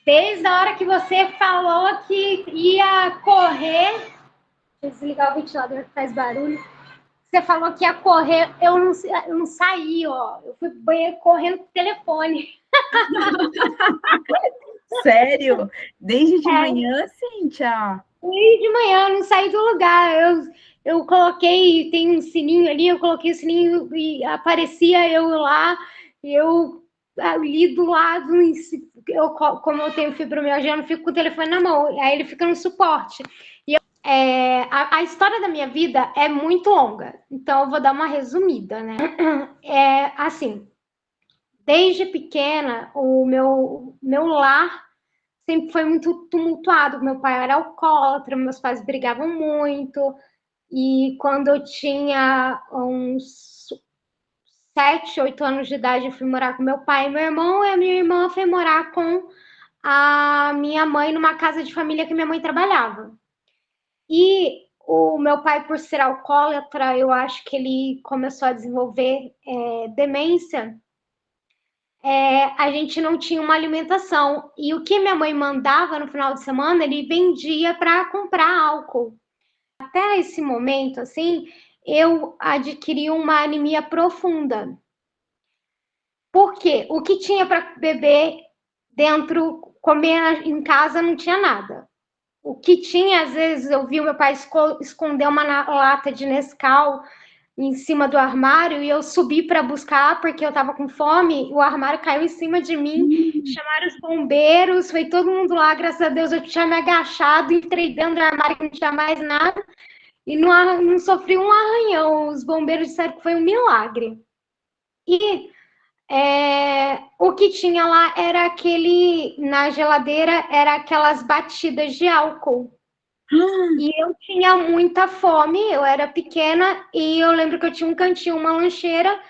Desde a hora que você falou que ia correr, deixa eu desligar o ventilador que faz barulho. Você falou que ia correr, eu não saí, ó. Eu fui pro banheiro correndo com o telefone. Sério? Desde de É, manhã, Cíntia? fui de manhã, eu não saí do lugar. Eu coloquei, tem um sininho ali, eu coloquei o sininho e aparecia eu lá, e eu ali do lado, como eu tenho fibromialgia, eu não fico com o telefone na mão, aí ele fica no suporte. A história da minha vida é muito longa, então eu vou dar uma resumida, né? É assim, desde pequena, o meu lar sempre foi muito tumultuado. Meu pai era alcoólatra, meus pais brigavam muito, e quando eu tinha uns 7, 8 anos de idade, eu fui morar com meu pai e meu irmão, e a minha irmã foi morar com a minha mãe numa casa de família que minha mãe trabalhava. E o meu pai, por ser alcoólatra, eu acho que ele começou a desenvolver demência. A gente não tinha uma alimentação. E o que minha mãe mandava no final de semana, ele vendia para comprar álcool. Até esse momento, assim, eu adquiri uma anemia profunda. Por quê? O que tinha para beber dentro, comer em casa, não tinha nada. O que tinha, às vezes, eu vi o meu pai esconder uma lata de Nescau em cima do armário e eu subi para buscar porque eu estava com fome. O armário caiu em cima de mim, chamaram os bombeiros, foi todo mundo lá. Graças a Deus eu tinha me agachado, entrei dentro do armário que não tinha mais nada e não sofri um arranhão. Os bombeiros disseram que foi um milagre. E o que tinha lá era na geladeira, era aquelas batidas de álcool. E eu tinha muita fome, eu era pequena e eu lembro que eu tinha um cantinho, uma lancheira.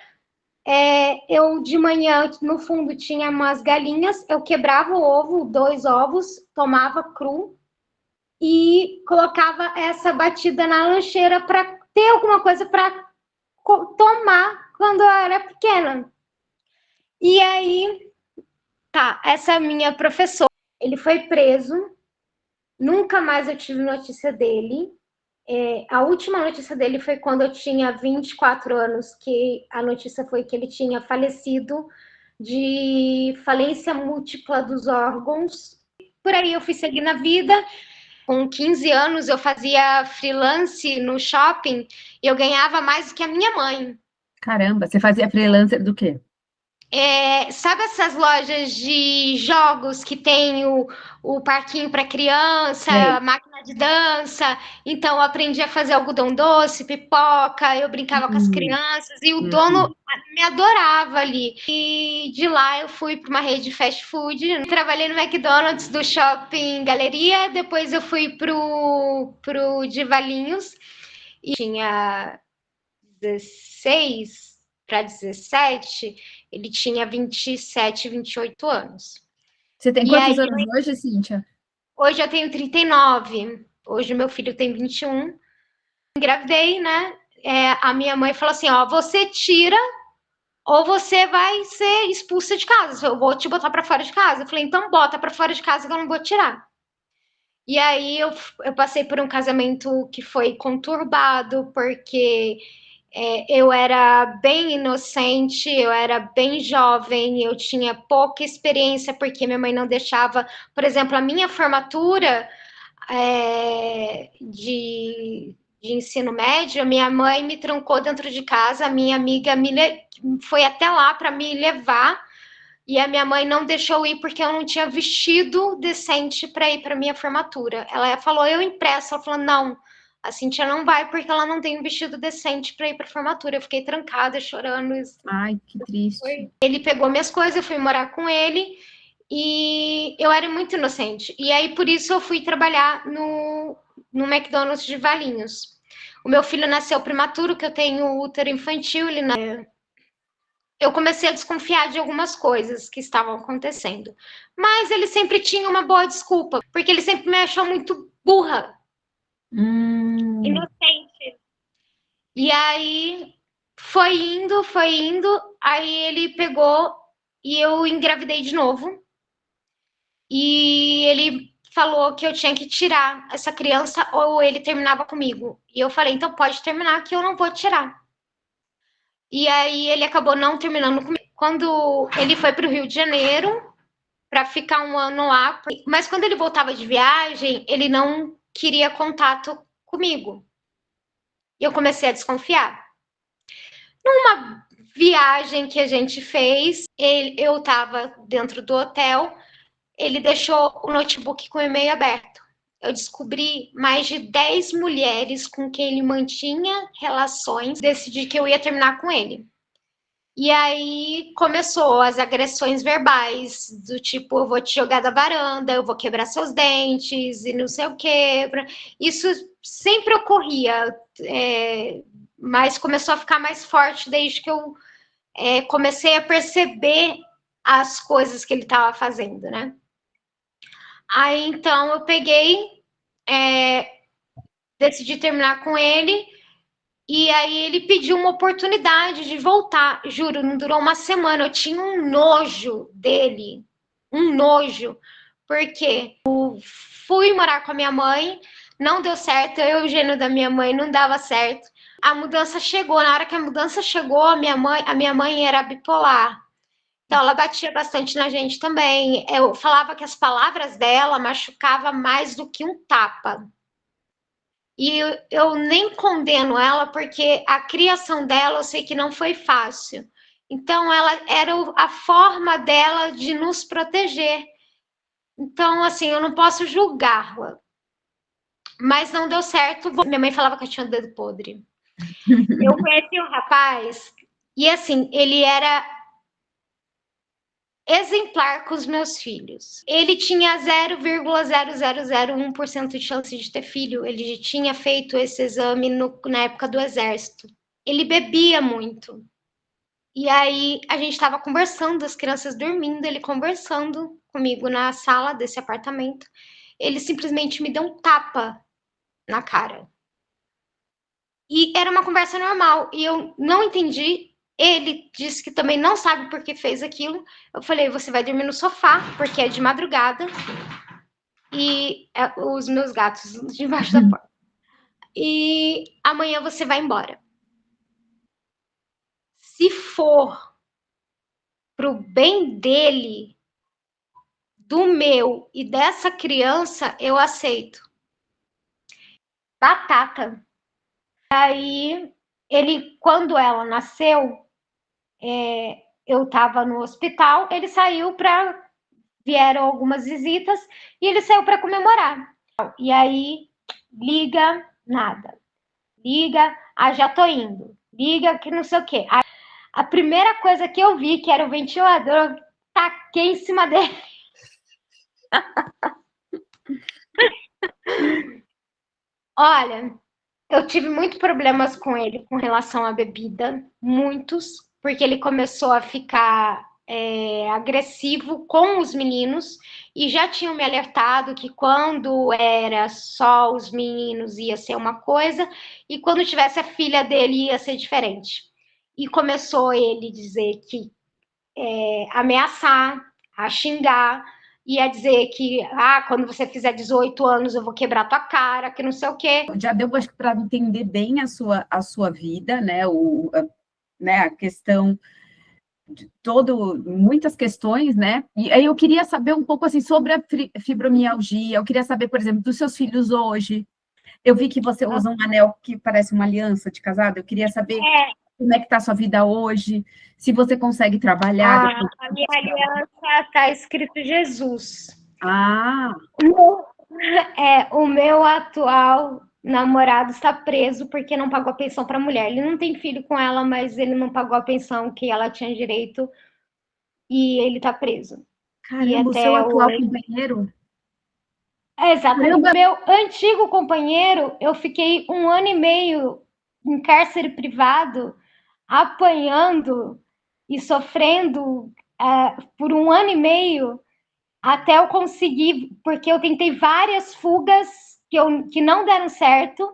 Eu de manhã no fundo tinha umas galinhas, eu quebrava o ovo, 2 ovos, tomava cru e colocava essa batida na lancheira para ter alguma coisa para tomar quando eu era pequena. E aí, tá, essa minha professora, ele foi preso, nunca mais eu tive notícia dele. A última notícia dele foi quando eu tinha 24 anos, que a notícia foi que ele tinha falecido de falência múltipla dos órgãos. Por aí eu fui seguir na vida. Com 15 anos eu fazia freelance no shopping e eu ganhava mais do que a minha mãe. Caramba, você fazia freelancer do quê? Sabe essas lojas de jogos que tem o parquinho para criança, Sei. máquina de dança? Então, eu aprendi a fazer algodão doce, pipoca, eu brincava com as Hum, crianças e o dono uhum. me adorava ali. E de lá eu fui para uma rede de fast food, trabalhei no McDonald's do Shopping Galeria, depois eu fui pro de Valinhos e tinha 16 para 17, ele tinha 27, 28 anos. Você tem E quantos aí, anos hoje, Cíntia? hoje eu tenho 39. Hoje meu filho tem 21. Engravidei, né? A minha mãe falou assim: ó, você tira ou você vai ser expulsa de casa. Eu vou te botar para fora de casa. Eu falei: então bota para fora de casa que eu não vou tirar. E aí eu passei por um casamento que foi conturbado, porque eu era bem inocente, eu era bem jovem, eu tinha pouca experiência, porque minha mãe não deixava, por exemplo, a minha formatura de ensino médio, minha mãe me trancou dentro de casa, a minha amiga foi até lá para me levar, e a minha mãe não deixou ir porque eu não tinha vestido decente para ir para minha formatura. Ela falou, eu impresso. Ela falou, não, a Cintia não vai porque ela não tem um vestido decente para ir para formatura. Eu fiquei trancada, chorando. Ai, que triste. Ele pegou minhas coisas, eu fui morar com ele e eu era muito inocente. E aí por isso eu fui trabalhar no McDonald's de Valinhos. O meu filho nasceu prematuro, que eu tenho útero infantil, eu comecei a desconfiar de algumas coisas que estavam acontecendo. Mas ele sempre tinha uma boa desculpa, porque ele sempre me achou muito burra, Hum, inocente. E aí foi indo, aí ele pegou e eu engravidei de novo. falou que eu tinha que tirar essa criança ou ele terminava comigo. E eu falei, então pode terminar que eu não vou tirar. E aí ele acabou não terminando comigo. Quando ele foi para o Rio de Janeiro para ficar um ano lá, mas quando ele voltava de viagem, ele não queria contato comigo. E eu comecei a desconfiar. Numa viagem que a gente fez, eu estava dentro do hotel, ele deixou o notebook com o e-mail aberto. Eu descobri mais de 10 mulheres com quem ele mantinha relações, decidi que eu ia terminar com ele. E aí começou as agressões verbais, do tipo, eu vou te jogar da varanda, eu vou quebrar seus dentes, e não sei o quê. Isso sempre ocorria, mas começou a ficar mais forte desde que eu comecei a perceber as coisas que ele estava fazendo, né? Aí, então, eu peguei, decidi terminar com ele, e aí ele pediu uma oportunidade de voltar. Juro, não durou uma semana. Eu tinha um nojo dele. Um nojo. Porque eu fui morar com a minha mãe, não deu certo. Eu e o gênio da minha mãe não dava certo. A mudança chegou. Na hora que a mudança chegou, a minha mãe era bipolar. Então, ela batia bastante na gente também. Eu falava que as palavras dela machucavam mais do que um tapa. E eu nem condeno ela, porque a criação dela eu sei que não foi fácil. Então, ela era a forma dela de nos proteger. Então, assim, eu não posso julgá-la. Mas não deu certo. Minha mãe falava que eu tinha o dedo podre. Eu conheci um rapaz, e assim, ele era exemplar com os meus filhos. Ele tinha 0,0001% de chance de ter filho. Ele já tinha feito esse exame na época do exército. Ele bebia muito. E aí a gente estava conversando, as crianças dormindo, ele conversando comigo na sala desse apartamento. Ele simplesmente me deu um tapa na cara. E era uma conversa normal. E eu não entendi. Ele disse que também não sabe por que fez aquilo. Eu falei, você vai dormir no sofá, porque é de madrugada. E os meus gatos debaixo da porta. E amanhã você vai embora. Se for pro bem dele, do meu e dessa criança, eu aceito. Batata. Aí, ele, quando ela nasceu, eu estava no hospital, ele saiu para... Vieram algumas visitas e ele saiu para comemorar. E aí, liga, nada. Liga, já tô indo. Liga, que não sei o quê. A primeira coisa que eu vi, que era o ventilador, eu taquei em cima dele. Olha, eu tive muitos problemas com ele com relação à bebida, muitos, porque ele começou a ficar agressivo com os meninos e já tinham me alertado que quando era só os meninos ia ser uma coisa e quando tivesse a filha dele ia ser diferente. E começou ele dizer que ameaçar, a xingar, ia dizer que quando você fizer 18 anos eu vou quebrar tua cara, que não sei o quê. Já deu para entender bem a sua vida, né? A questão de muitas questões, né? E aí eu queria saber um pouco assim sobre a fibromialgia. Eu queria saber, por exemplo, dos seus filhos hoje. Eu vi que você usa um anel que parece uma aliança de casado. Eu queria saber como é que está a sua vida hoje, se você consegue trabalhar. A minha aliança está escrito Jesus. O meu atual namorado está preso porque não pagou a pensão para a mulher. Ele não tem filho com ela, mas ele não pagou a pensão que ela tinha direito e ele está preso. Caramba, o seu atual companheiro? Exatamente. Caramba. Meu antigo companheiro, eu fiquei 1 ano e meio em cárcere privado, apanhando e sofrendo por 1 ano e meio até eu conseguir, porque eu tentei várias fugas que não deram certo.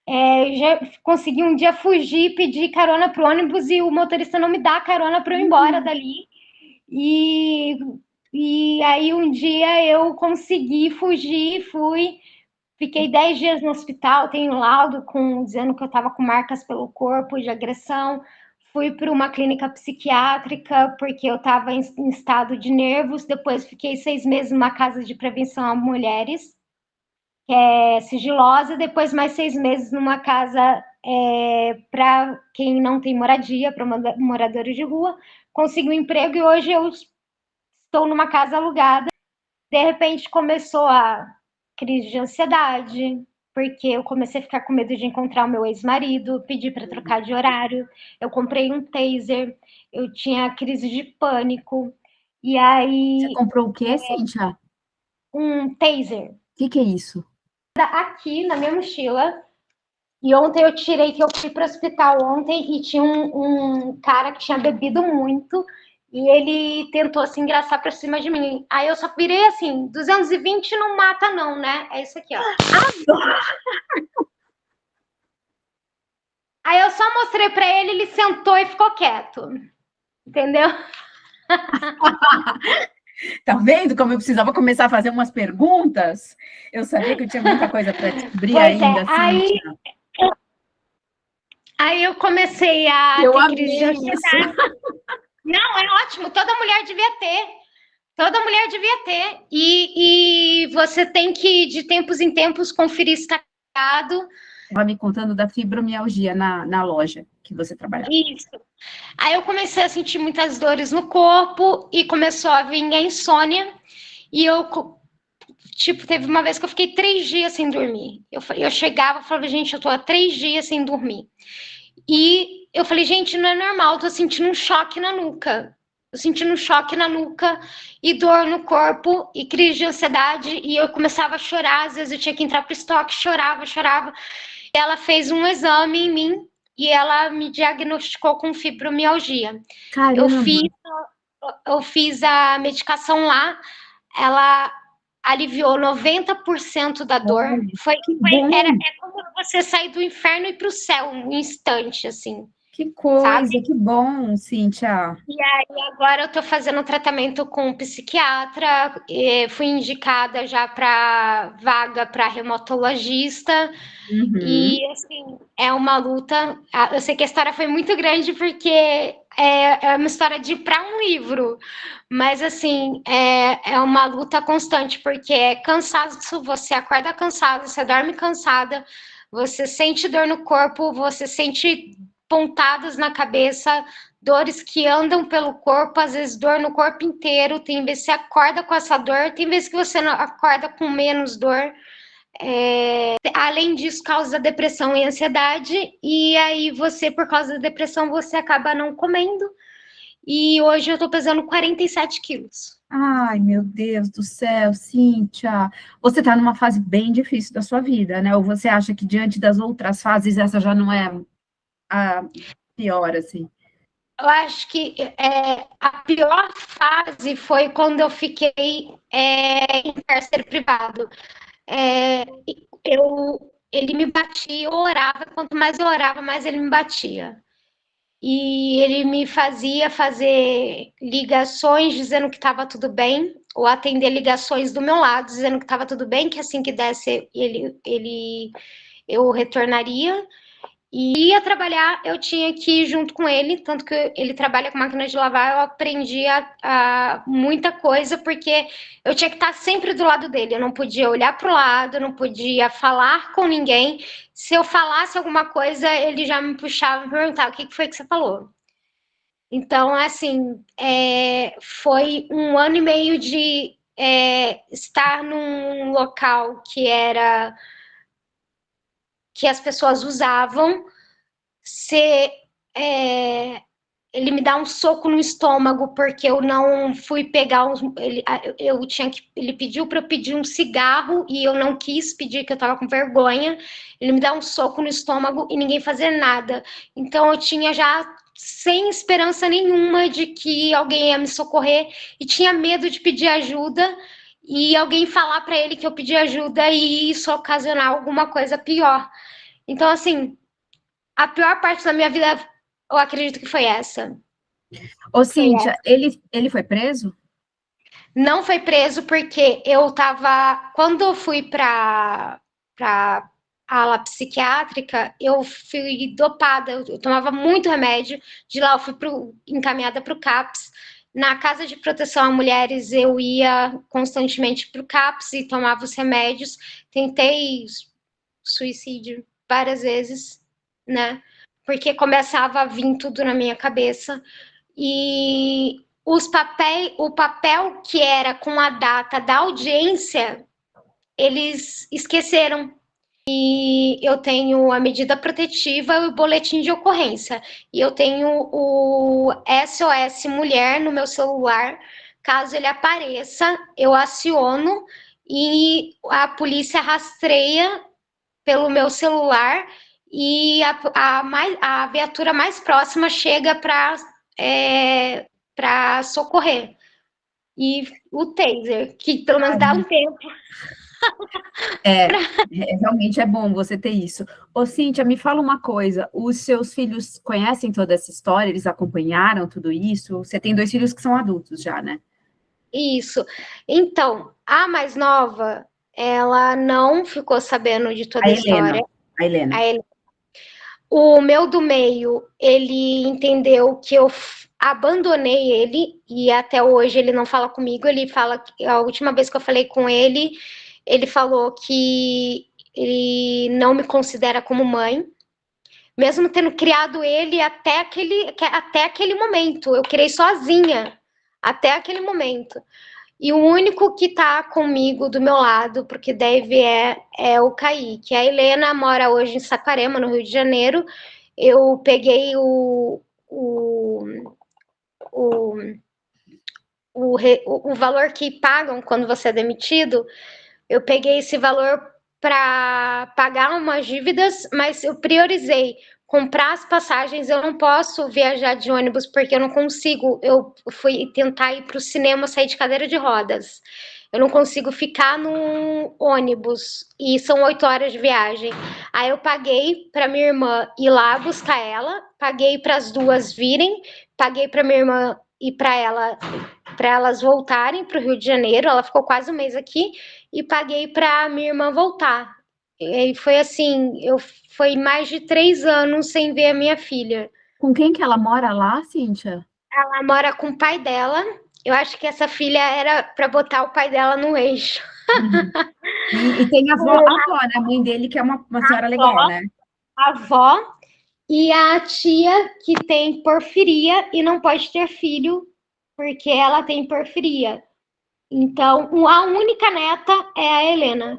Já consegui um dia fugir, pedir carona para o ônibus e o motorista não me dá carona para eu ir embora dali. E E aí um dia eu consegui fugir, fiquei 10 dias no hospital, tenho laudo dizendo que eu estava com marcas pelo corpo de agressão. Fui para uma clínica psiquiátrica porque eu estava em estado de nervos. Depois fiquei 6 meses numa casa de prevenção a mulheres, que é sigilosa. Depois mais 6 meses numa casa para quem não tem moradia, para moradores de rua. Consegui um emprego e hoje eu estou numa casa alugada. De repente começou a crise de ansiedade, porque eu comecei a ficar com medo de encontrar o meu ex-marido, pedi para trocar de horário, eu comprei um taser, eu tinha crise de pânico, e aí... Você comprou o quê, Cíntia? Um taser. O que é isso? Aqui na minha mochila, e ontem eu tirei, que eu fui para o hospital ontem, e tinha um cara que tinha bebido muito, e ele tentou se engraçar pra cima de mim. Aí eu só virei assim, 220 não mata não, né? É isso aqui, ó. Aí eu só mostrei pra ele, ele sentou e ficou quieto. Entendeu? Tá vendo como eu precisava começar a fazer umas perguntas? Eu sabia que eu tinha muita coisa para descobrir ainda, Cíntia. Aí eu comecei a ter crise de ansiedade. Não, é ótimo, toda mulher devia ter. Toda mulher devia ter. E você tem que, de tempos em tempos, conferir se está errado. Estava me contando da fibromialgia na loja que você trabalhava. Isso. Aí eu comecei a sentir muitas dores no corpo e começou a vir a insônia. E eu, tipo, teve uma vez que eu fiquei 3 dias sem dormir. Eu chegava e falava, gente, eu tô há 3 dias sem dormir. E eu falei, gente, não é normal, eu tô sentindo um choque na nuca. Eu sentindo um choque na nuca e dor no corpo e crise de ansiedade. E eu começava a chorar, às vezes eu tinha que entrar pro estoque, chorava. E ela fez um exame em mim e ela me diagnosticou com fibromialgia. Eu fiz a medicação lá, ela aliviou 90% da dor. É como você sair do inferno e ir para o céu, um instante, assim. Que coisa, sabe? Que bom, Cíntia. E aí, agora eu estou fazendo tratamento com um psiquiatra, fui indicada já para vaga para reumatologista, e, assim, é uma luta. Eu sei que a história foi muito grande, porque é uma história de ir para um livro, mas, assim, é uma luta constante, porque é cansaço, você acorda cansado, você dorme cansada, você sente dor no corpo, você sente pontadas na cabeça, dores que andam pelo corpo, às vezes dor no corpo inteiro, tem vezes que você acorda com essa dor, tem vezes que você acorda com menos dor. Além disso, causa depressão e ansiedade, e aí você, por causa da depressão, você acaba não comendo, e hoje eu tô pesando 47 quilos. Ai, meu Deus do céu, Cíntia, você tá numa fase bem difícil da sua vida, né? Ou você acha que diante das outras fases, essa já não é a pior, assim? Eu acho que a pior fase foi quando eu fiquei em cárcere privado. Ele me batia, eu orava, quanto mais eu orava, mais ele me batia. E ele me fazia fazer ligações dizendo que estava tudo bem, ou atender ligações do meu lado dizendo que estava tudo bem, que assim que desse eu retornaria. E ia trabalhar, eu tinha que ir junto com ele, tanto que ele trabalha com máquina de lavar, eu aprendi muita coisa, porque eu tinha que estar sempre do lado dele, eu não podia olhar para o lado, eu não podia falar com ninguém. Se eu falasse alguma coisa, ele já me puxava e me perguntava, o que foi que você falou? Então, assim, foi 1 ano e meio de estar num local que as pessoas usavam, ele me dá um soco no estômago porque eu não fui pegar ele pediu para eu pedir um cigarro e eu não quis pedir, que eu estava com vergonha. Ele me dá um soco no estômago e ninguém fazer nada. Então eu tinha já sem esperança nenhuma de que alguém ia me socorrer e tinha medo de pedir ajuda e alguém falar para ele que eu pedi ajuda e isso ocasionar alguma coisa pior. Então, assim, a pior parte da minha vida, eu acredito que foi essa. Ô, Cíntia, ele foi preso? Não foi preso porque eu tava. Quando eu fui para ala psiquiátrica, eu fui dopada, eu tomava muito remédio. De lá eu fui encaminhada para o CAPS. Na Casa de Proteção a Mulheres, eu ia constantemente para o CAPS e tomava os remédios. Tentei suicídio várias vezes, né? Porque começava a vir tudo na minha cabeça. E o papel que era com a data da audiência, eles esqueceram. E eu tenho a medida protetiva e o boletim de ocorrência. E eu tenho o SOS Mulher no meu celular. Caso ele apareça, eu aciono e a polícia rastreia pelo meu celular e a viatura mais próxima chega para socorrer. E o taser, que pelo menos dá um tempo. Realmente é bom você ter isso. Ô, Cíntia, me fala uma coisa, os seus filhos conhecem toda essa história? Eles acompanharam tudo isso? Você tem 2 filhos que são adultos já, né? Isso. Então, a mais nova, ela não ficou sabendo de toda a história. A Helena. O meu do meio, ele entendeu que eu abandonei ele e até hoje ele não fala comigo. Ele fala que a última vez que eu falei com ele, ele falou que ele não me considera como mãe, mesmo tendo criado ele até aquele momento. Eu criei sozinha até aquele momento. E o único que tá comigo do meu lado, porque deve é o Kaique. A Helena mora hoje em Saquarema, no Rio de Janeiro. Eu peguei o valor que pagam quando você é demitido. Eu peguei esse valor para pagar umas dívidas, mas eu priorizei comprar as passagens. Eu não posso viajar de ônibus porque eu não consigo. Eu fui tentar ir para o cinema, sair de cadeira de rodas. Eu não consigo ficar no ônibus e são 8 horas de viagem. Aí eu paguei para minha irmã ir lá buscar ela, paguei para as duas virem, paguei para minha irmã e para elas voltarem para o Rio de Janeiro. Ela ficou quase um mês aqui e paguei para minha irmã voltar. E foi assim, foi mais de 3 anos sem ver a minha filha. Com quem que ela mora lá, Cíntia? Ela mora com o pai dela. Eu acho que essa filha era para botar o pai dela no eixo. E tem a avó, né? A mãe dele, que é uma senhora legal, né? A avó e a tia que tem porfiria e não pode ter filho porque ela tem porfiria. Então, a única neta é a Helena.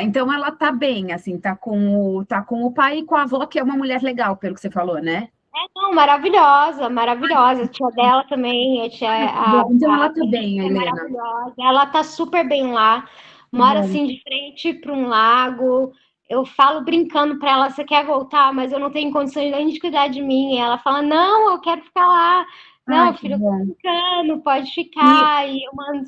Então ela tá bem, assim, tá com o pai e com a avó, que é uma mulher legal, pelo que você falou, né? Não, maravilhosa, maravilhosa. A tia dela também, então ela tá bem, a Helena. Maravilhosa. Ela tá super bem lá. Mora assim de frente para um lago. Eu falo brincando para ela, você quer voltar, mas eu não tenho condições nem de cuidar de mim. E ela fala, não, eu quero ficar lá. Não, filho, eu tô brincando, pode ficar. E eu mando.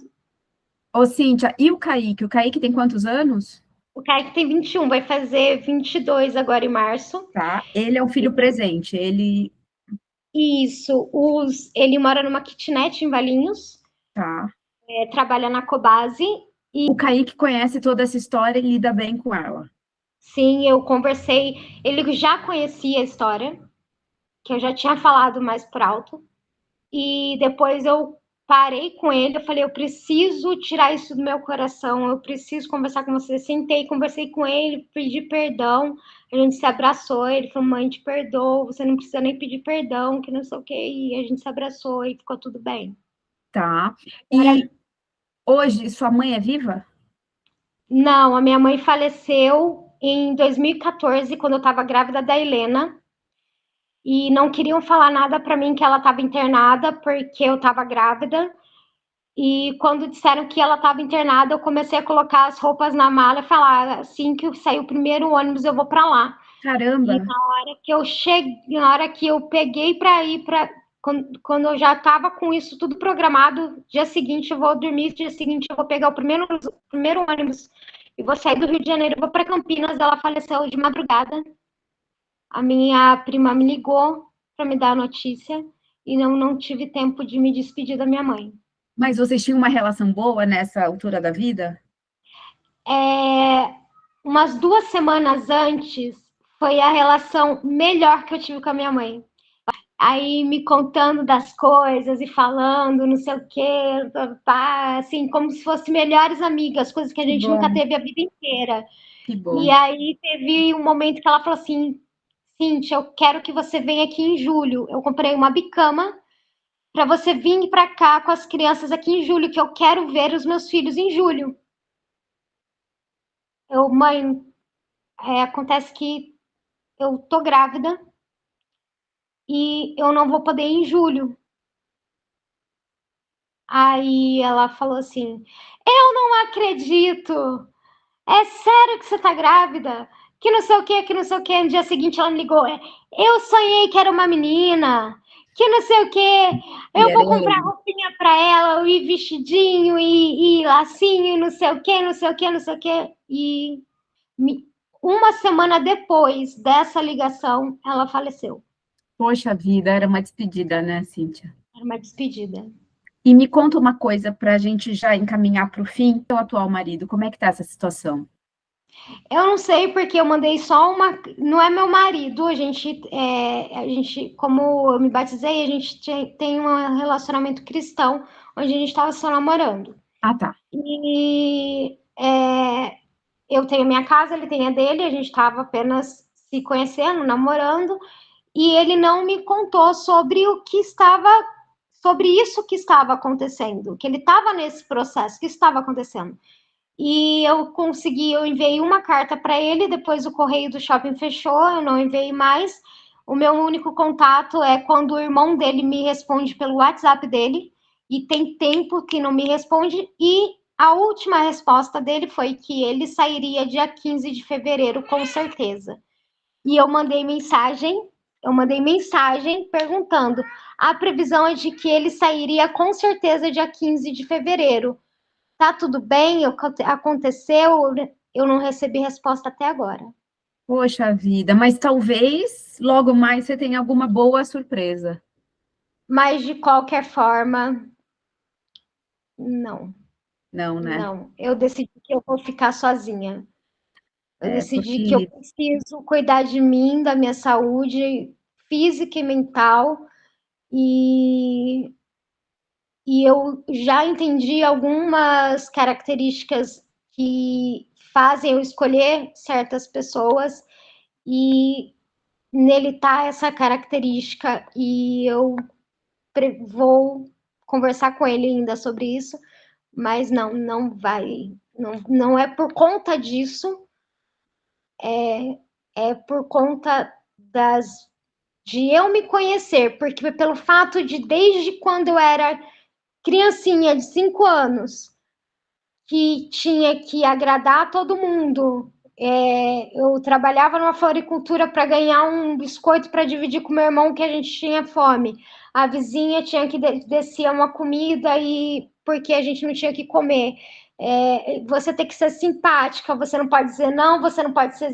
Ô, Cíntia, e o Kaique? O Kaique tem quantos anos? O Kaique tem 21, vai fazer 22 agora em março. Tá, ele é um filho presente, ele... Isso, ele mora numa kitnet em Valinhos. Tá. Trabalha na Cobase. E o Kaique conhece toda essa história e lida bem com ela. Sim, eu conversei. Ele já conhecia a história, que eu já tinha falado mais por alto. E depois eu parei com ele, eu falei, eu preciso tirar isso do meu coração, eu preciso conversar com você. Sentei, conversei com ele, pedi perdão, a gente se abraçou, ele falou, mãe, te perdoo, você não precisa nem pedir perdão, que não sei o quê, e a gente se abraçou e ficou tudo bem. Tá. E hoje, sua mãe é viva? Não, a minha mãe faleceu em 2014, quando eu estava grávida da Helena, e não queriam falar nada para mim que ela estava internada, porque eu estava grávida. E quando disseram que ela estava internada, eu comecei a colocar as roupas na mala e falar, assim que sair o primeiro ônibus, eu vou para lá. Caramba! E na hora que eu cheguei, na hora que eu peguei para ir para... Quando eu já estava com isso tudo programado, dia seguinte eu vou dormir, dia seguinte eu vou pegar o primeiro ônibus e vou sair do Rio de Janeiro, vou para Campinas. Ela faleceu de madrugada. A minha prima me ligou para me dar a notícia e não tive tempo de me despedir da minha mãe. Mas vocês tinham uma relação boa nessa altura da vida? Umas 2 semanas antes foi a relação melhor que eu tive com a minha mãe. Aí me contando das coisas e falando, não sei o quê, pá, assim, como se fossem melhores amigas, coisas que a Que gente nunca bom, teve a vida inteira. que E bom. aí teve um momento que ela falou assim: Cíntia, eu quero que você venha aqui em julho. Eu comprei uma bicama para você vir para cá com as crianças aqui em julho, que eu quero ver os meus filhos em julho. Mãe, acontece que eu tô grávida e eu não vou poder ir em julho. Aí ela falou assim: eu não acredito! É sério que você tá grávida? Que não sei o que, que não sei o que. No dia seguinte ela me ligou: eu sonhei que era uma menina, que não sei o que. E Eu era vou comprar ele. roupinha pra ela, e vestidinho, e lacinho, e não sei o que, não sei o que, não sei o que. E uma semana depois dessa ligação, ela faleceu. Poxa vida, era uma despedida, né, Cíntia? Era uma despedida. E me conta uma coisa para a gente já encaminhar para o fim. Seu atual marido, como é que tá essa situação? Eu não sei porque eu mandei só uma. Não é meu marido, a gente, como eu me batizei, a gente tem um relacionamento cristão onde a gente estava só namorando. Ah, tá. E eu tenho a minha casa, ele tem a dele, a gente estava apenas se conhecendo, namorando, e ele não me contou sobre sobre isso que estava acontecendo, que ele estava nesse processo, que estava acontecendo. E eu enviei uma carta para ele, depois o correio do shopping fechou, eu não enviei mais. O meu único contato é quando o irmão dele me responde pelo WhatsApp dele, e tem tempo que não me responde, e a última resposta dele foi que ele sairia dia 15 de fevereiro, com certeza. E eu mandei mensagem perguntando. A previsão é de que ele sairia com certeza dia 15 de fevereiro. Tá tudo bem? Aconteceu? Eu não recebi resposta até agora. Poxa vida, mas talvez logo mais você tenha alguma boa surpresa. Mas de qualquer forma, não, Não, né? não. Eu decidi que eu vou ficar sozinha. Eu É, decidi que eu porque preciso cuidar de mim, da minha saúde física e mental, e, e eu já entendi algumas características que fazem eu escolher certas pessoas, e nele tá essa característica, e eu vou conversar com ele ainda sobre isso, mas não vai, não é por conta disso, é por conta de eu me conhecer, porque pelo fato de desde quando eu era criancinha de 5 anos, que tinha que agradar a todo mundo. Eu trabalhava numa floricultura para ganhar um biscoito para dividir com meu irmão, que a gente tinha fome. A vizinha tinha que descer uma comida e porque a gente não tinha que comer. Você tem que ser simpática, você não pode dizer não, você não pode ser,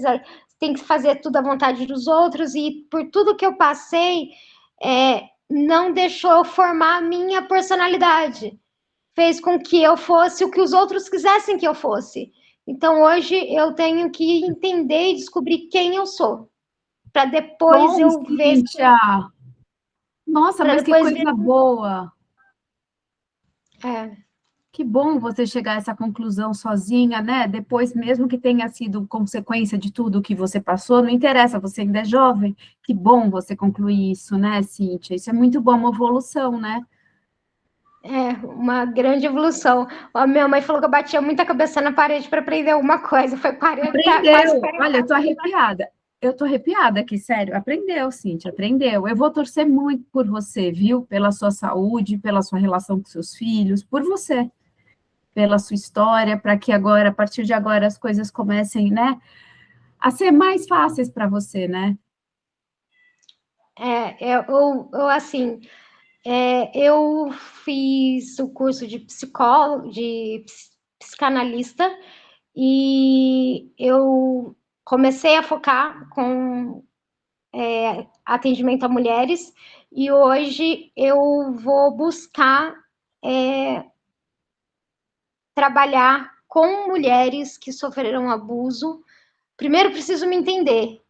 tem que fazer tudo à vontade dos outros, e por tudo que eu passei, não deixou eu formar a minha personalidade, fez com que eu fosse o que os outros quisessem que eu fosse. Então hoje eu tenho que entender e descobrir quem eu sou, para depois bom, eu ver, Cíntia. Nossa, para mas que depois ver. coisa boa. É, Que bom você chegar a essa conclusão sozinha, né? Depois, mesmo que tenha sido consequência de tudo que você passou, não interessa, você ainda é jovem. Que bom você concluir isso, né, Cíntia? Isso é muito bom, uma evolução, né? uma grande evolução. A minha mãe falou que eu batia muita cabeça na parede para aprender alguma coisa. Foi 40, quase Aprendeu. 40. Olha, eu tô arrepiada. Eu tô arrepiada aqui, sério. Aprendeu, Cíntia, aprendeu. Eu vou torcer muito por você, viu? Pela sua saúde, pela sua relação com seus filhos, por você, pela sua história, para que agora, a partir de agora, as coisas comecem, né, a ser mais fáceis para você, né? Assim, eu fiz o curso de psicólogo, de psicanalista, e eu comecei a focar com atendimento a mulheres, e hoje eu vou buscar trabalhar com mulheres que sofreram abuso, primeiro preciso me entender,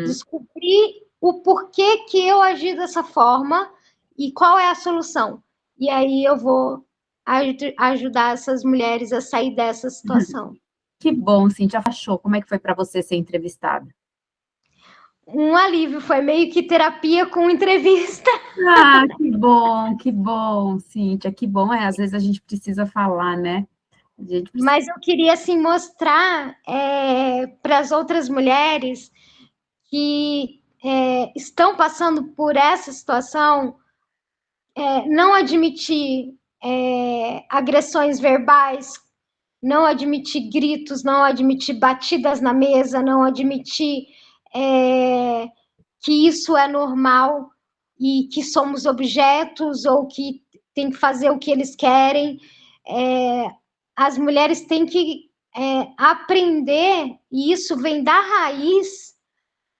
descobrir o porquê que eu agi dessa forma e qual é a solução. E aí eu vou ajudar essas mulheres a sair dessa situação. Que bom, Cíntia, achou? Como é que foi para você ser entrevistada? Um alívio, foi meio que terapia com entrevista. Ah, que bom, Cíntia, que bom. Às vezes a gente precisa falar, né? Mas eu queria, assim, mostrar para as outras mulheres que estão passando por essa situação, não admitir agressões verbais, não admitir gritos, não admitir batidas na mesa, não admitir que isso é normal e que somos objetos ou que tem que fazer o que eles querem. As mulheres têm que aprender, e isso vem da raiz,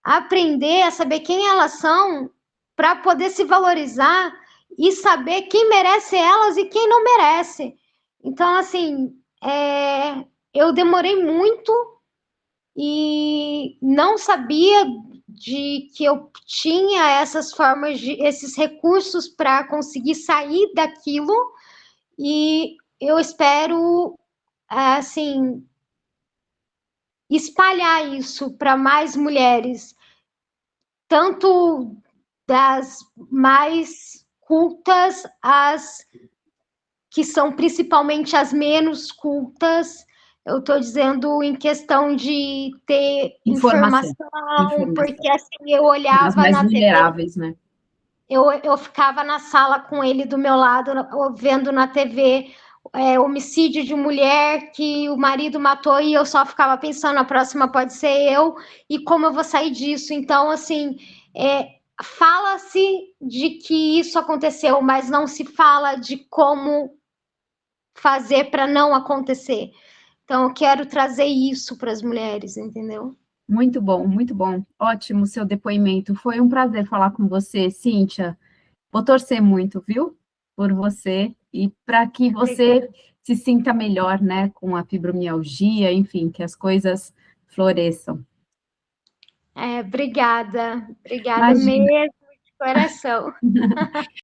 aprender a saber quem elas são para poder se valorizar e saber quem merece elas e quem não merece. Então, assim, eu demorei muito e não sabia de que eu tinha essas formas, esses recursos para conseguir sair daquilo, e eu espero, assim, espalhar isso para mais mulheres, tanto das mais cultas, as que são principalmente as menos cultas. Eu estou dizendo em questão de ter informação. Porque assim, eu olhava as mais na vulneráveis, TV, né? Eu ficava na sala com ele do meu lado, vendo na TV homicídio de mulher que o marido matou, e eu só ficava pensando, a próxima pode ser eu, e como eu vou sair disso? Então, assim, fala-se de que isso aconteceu, mas não se fala de como fazer para não acontecer. Então, eu quero trazer isso para as mulheres, entendeu? Muito bom, muito bom. Ótimo seu depoimento. Foi um prazer falar com você, Cíntia. Vou torcer muito, viu? Por você e para que você se sinta melhor, né? Com a fibromialgia, enfim, que as coisas floresçam. Obrigada. Obrigada mesmo, de coração.